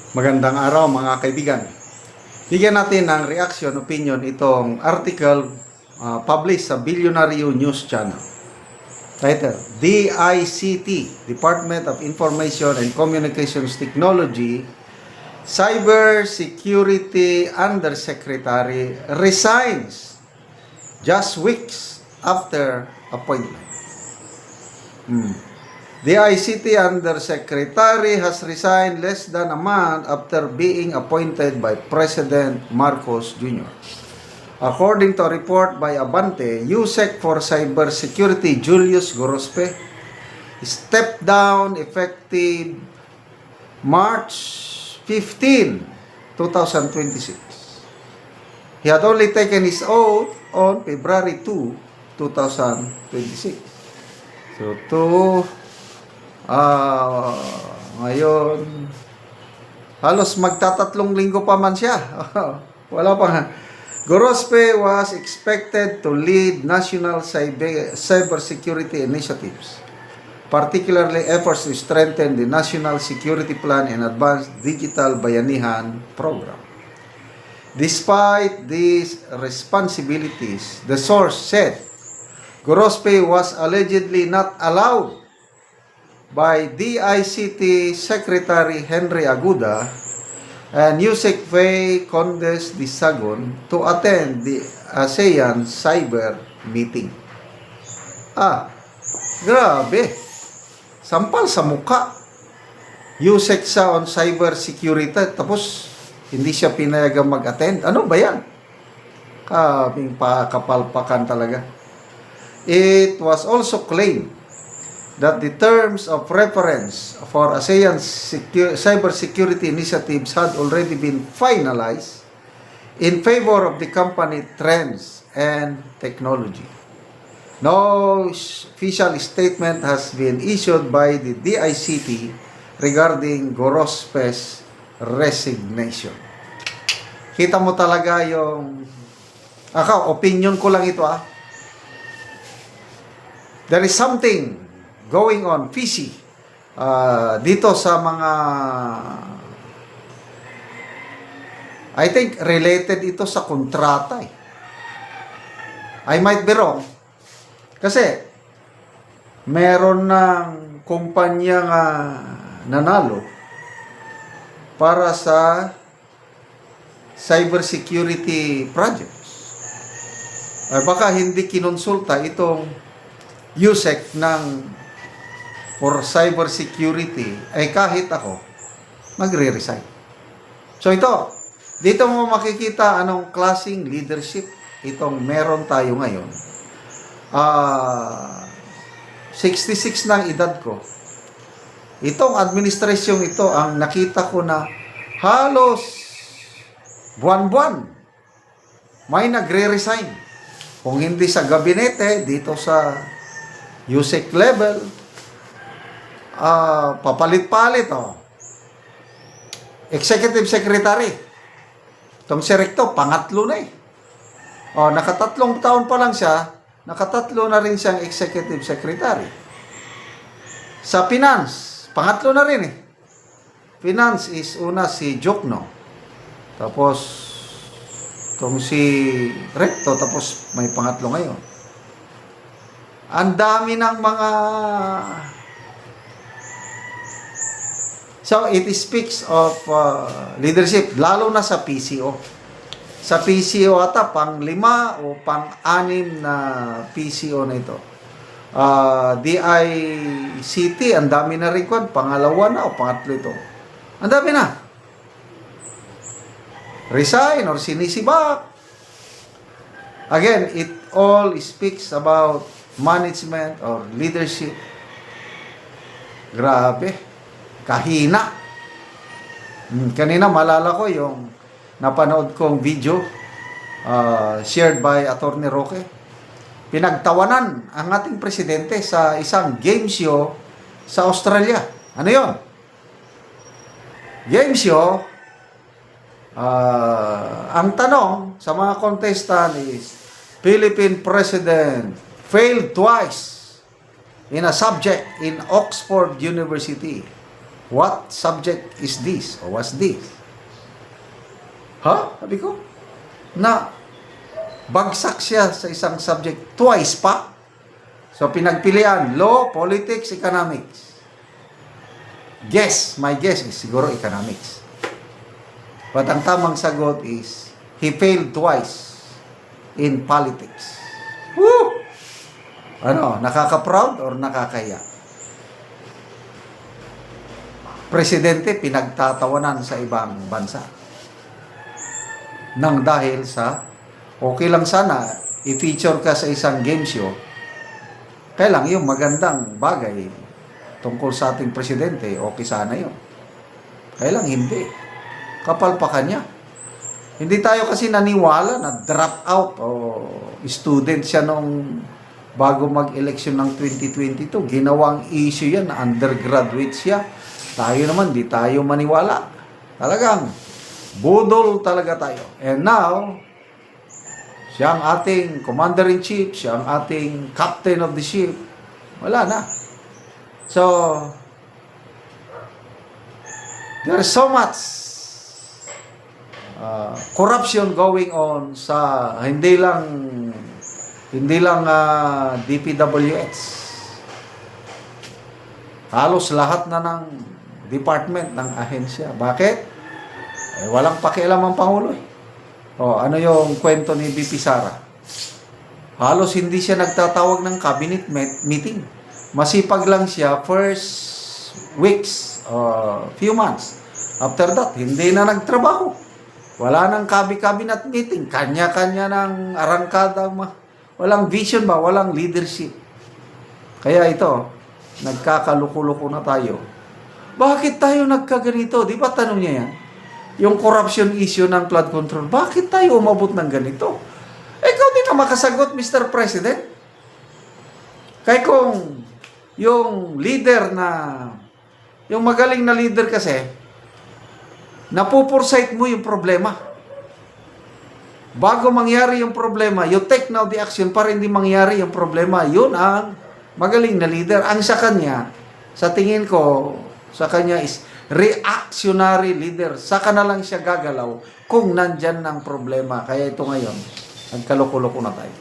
Magandang araw mga kaibigan. Bigyan natin ng reaction, opinion itong article published sa Billionario News Channel. Title, DICT, Department of Information and Communications Technology, Cyber Security Undersecretary resigns just weeks after appointment. The ICT Undersecretary has resigned less than a month after being appointed by President Marcos Jr. According to a report by Abante, USEC for Cybersecurity Julius Gorospe stepped down effective March 15, 2026. He had only taken his oath on February 2, 2026. So, ngayon, halos magtatatlong linggo pa man siya. Wala pa nga. Gorospe was expected to lead national cybersecurity initiatives, particularly efforts to strengthen the National Security Plan and Advanced Digital Bayanihan Program. Despite these responsibilities, the source said Gorospe was allegedly not allowed by DICT Secretary Henry Aguda and Yusek Faye Condes Disagon to attend the ASEAN Cyber Meeting. Grabe. Sampal sa muka. Yusek sa on cyber security tapos hindi siya pinayagang mag-attend. Ano ba yan? Kaming pakapalpakan talaga. It was also claimed that the terms of reference for ASEAN cybersecurity initiatives had already been finalized in favor of the company Trends and Technology. No official statement has been issued by the DICT regarding Gorospe's resignation. Kita mo talaga yung opinion ko lang ito There is something going on fishy dito sa mga I think related ito sa kontrata I might be wrong kasi meron ng kumpanya nga nanalo para sa cybersecurity projects baka hindi kinonsulta itong USEC ng for cybersecurity, kahit ako, magre-resign. So dito mo makikita anong klaseng leadership itong meron tayo ngayon. 66 ng edad ko. Itong administrasyong ito, ang nakita ko na halos buwan-buwan may nagre-resign. Kung hindi sa gabinete, dito sa USEC level, papalit-palit Executive Secretary. Itong si Recto, pangatlo na nakatatlong taon pa lang siya, nakatatlo na rin siyang Executive Secretary. Sa Finance, pangatlo na rin Finance is una si Jokno. Tapos, itong si Recto, tapos may pangatlo ngayon. Ang dami ng mga So, it speaks of leadership, lalo na sa PCO. Sa PCO ata, pang-5 o pang-6 na PCO na ito. DICT, ang dami na rin pangalawa na o pangatlo ito. Ang dami na. Resign or sinisibak. Again, it all speaks about management or leadership. Grabe. Kahina. Kanina malala ko yung napanood kong video shared by Attorney Roque. Pinagtawanan ang ating presidente sa isang game show sa Australia. Ano yon? Game show, ang tanong sa mga contestant is, Philippine President failed twice in a subject in Oxford University. What subject is this? Or was this? Ha? Sabi ko, na bagsak siya sa isang subject twice pa. So, pinagpilian, law, politics, economics. My guess is siguro economics. But ang tamang sagot is, he failed twice in politics. Woo! Ano, nakaka-proud or nakakaya? Presidente pinagtatawanan sa ibang bansa. Nang dahil sa, okay lang sana, i-feature ka sa isang game show, kaya lang yung magandang bagay tungkol sa ating presidente, okay sana yun. Kaya lang hindi. Kapal pa kanya. Hindi tayo kasi naniwala na drop out o student siya nung bago mag-election ng 2022. Ginawang issue yan na undergraduate siya. Tayo naman, di tayo maniwala. Talagang, budol talaga tayo. And now, siya ang ating commander-in-chief, siya ang ating captain of the ship. Wala na. So, there's so much corruption going on sa hindi lang DPWH. Halos lahat na ng department ng ahensya. Bakit? Walang pakialam ang Pangulo eh. Ano yung kwento ni BP Sara? Halos hindi siya nagtatawag ng cabinet meeting. Masipag lang siya first weeks, few months. After that, hindi na nagtrabaho. Wala nang cabinet meeting. Kanya-kanya ng arangkada. Walang vision ba? Walang leadership. Kaya ito, nagkakaluko-luko na tayo. Bakit tayo nagkaganito? Di ba tanong niya yan? Yung corruption issue ng flood control. Bakit tayo umabot ng ganito? Ikaw din na makasagot, Mr. President. Kaya kung yung leader na, yung magaling na leader kasi, napupursight mo yung problema. Bago mangyari yung problema, you take now the action para hindi mangyari yung problema. Yun ang magaling na leader. Ang sa kanya, sa tingin ko, sa kanya is reactionary leader. Saka na lang siya gagalaw kung nandyan ng problema. Kaya ito ngayon, nagkaloko-loko na tayo.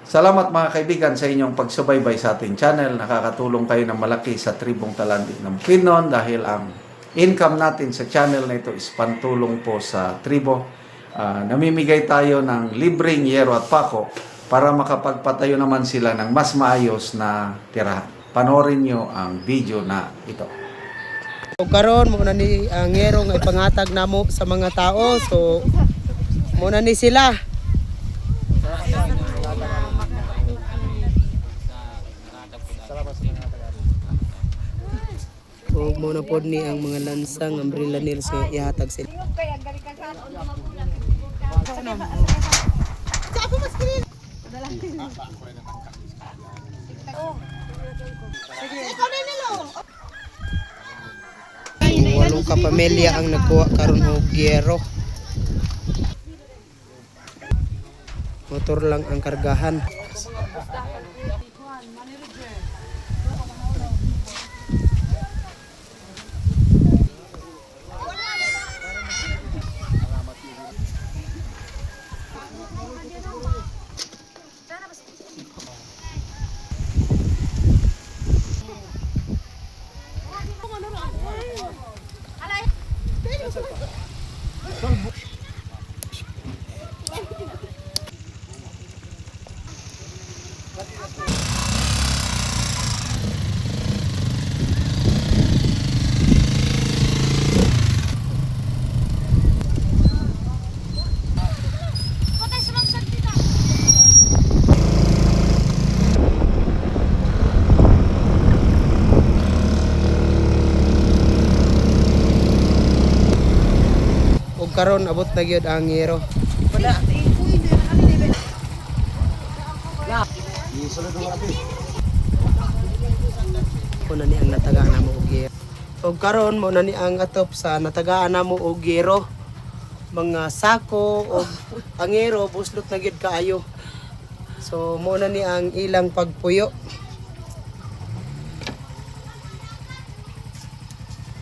Salamat mga kaibigan sa inyong pagsubaybay sa ating channel. Nakakatulong kayo ng malaki sa Tribong Talandig ng Bukidnon dahil ang income natin sa channel na ito is pantulong po sa tribo. Namimigay tayo ng libreng yero at pako para makapagpatayo naman sila ng mas maayos na tirahan. Panoorin nyo ang video na ito. So karon mo na ni ang yero nga ipangatag namo sa mga tao. So muna ni sila. O muna pod ni ang mga lansang umbrella nails nga ihatag sila. Walong kapamilya ang nagkuha karon og gyero. Motor lang ang kargahan. Karon abot na gyud ang yero. Kuna ni ang natagaan namo og yero. Og karon mo na ni ang atop sa natagaan namo og yero. Mga sako og ang yero buslot na gyud kaayo. So mo na ni ang ilang pagpuyo.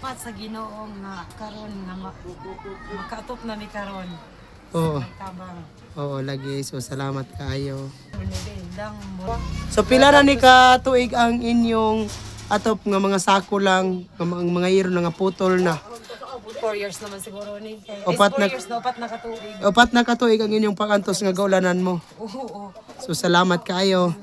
salamat sa Ginoo nga karon nga makaatop na mi karon. Oo. Tabang. Oo, lagi. So, salamat kaayo. Dang mo. So, pila na ni ka tuig ang inyong atop nga mga sako lang, nga mga iro na nga putol na. 4 years naman siguro ni. Opat 4 na- years na, opat na katuig. Upat na katuig ang inyong pagantos nga gaulanan mo. Oo. So, salamat kaayo.